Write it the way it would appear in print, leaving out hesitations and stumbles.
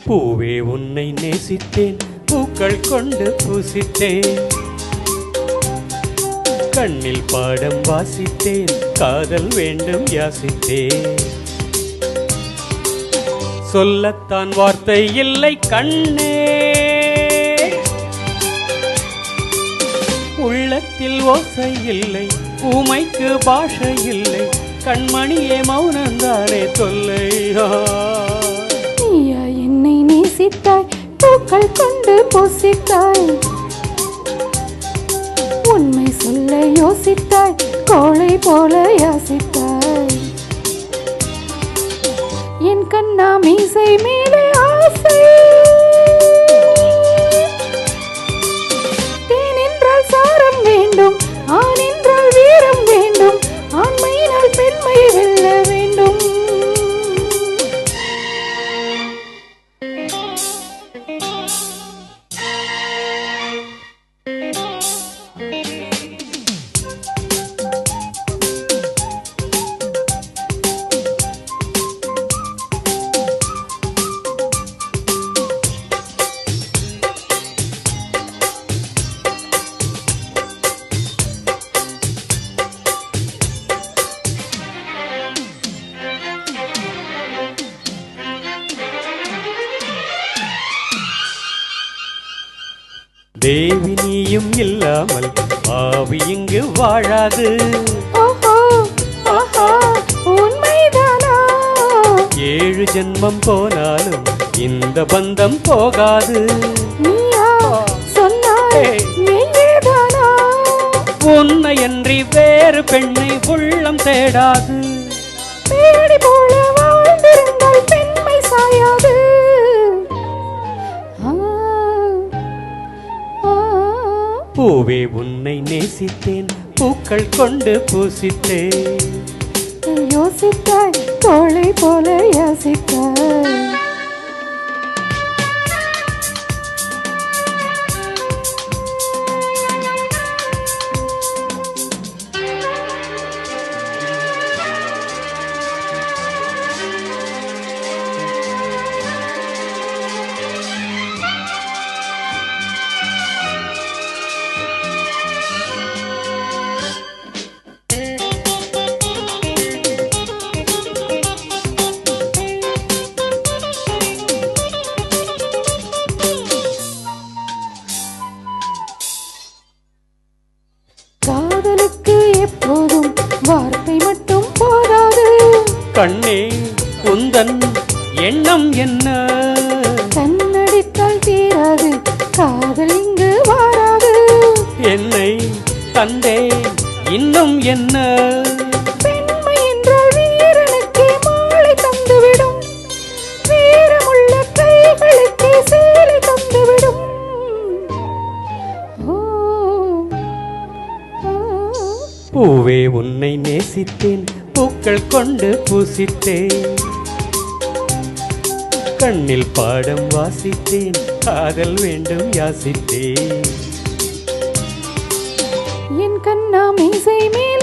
பூவே உன்னை நேசித்தேன், பூக்கள் கொண்டு பூசித்தேன், கண்ணில் பாடம் வாசித்தேன், காதல் வேண்டும் யாசித்தேன். சொல்லத்தான் வார்த்தை இல்லை கண்ணே, உள்ளத்தில் ஓசை இல்லை, ஊமைக்கு பாஷை இல்லை, கண்மணியே மௌனந்தானே தொல்லையா. நீயா என்னை நேசித்தாய், பூக்கள் கொண்டு பூசித்தாய், உண்மை சொல்ல யோசித்தாய், கோழை போல யாசித்தாய். என் கண்ணா மீசை மேலே ஆசை, தேன் என்றால் சாரம் வேண்டும், ஆண் என்றால் வீரம் வேண்டும், ஆண்மையினால் பெண்மை வெல்ல வேண்டும். தேவி நீயும் இல்லாமல் ஆவி இங்கு வாழாது. ஓஹோ ஆஹா உண்மைதானா? 7 ஜென்மம் போனாலும் இந்த பந்தம் போகாது. நீயா சொன்னாய் நீயேதானா? உன்னையன்றி வேறு பெண்ணை உள்ளம் தேடாது. பேடி போல வாழ்ந்திருந்தால் பெண்மை சாயாது. பூவே உன்னை நேசித்தேன், பூக்கள் கொண்டு பூசித்தேன், யோசித்தாய், கோழை போல யாசித்தாய். காதலுக்கு எப்போதும் வார்த்தை மட்டும் போதாது. கண்ணே உந்தன் எண்ணம் என்ன? கண்ணடித்தால் தீராது, காதல் இங்கு வாராது. என்னை தந்தே இன்னும் என்ன? பெண்மை என்றால் வீரனுக்கே மாலை தந்துவிடும், வீரமுள்ள கைகளுக்கே சேலை தந்துவிடும். பூவே உன்னை நேசித்தேன், பூக்கள் கொண்டு பூசித்தேன், கண்ணில் பாடம் வாசித்தேன், காதல் வேண்டும் யாசித்தேன். என் கண்ணா மீசை மேல்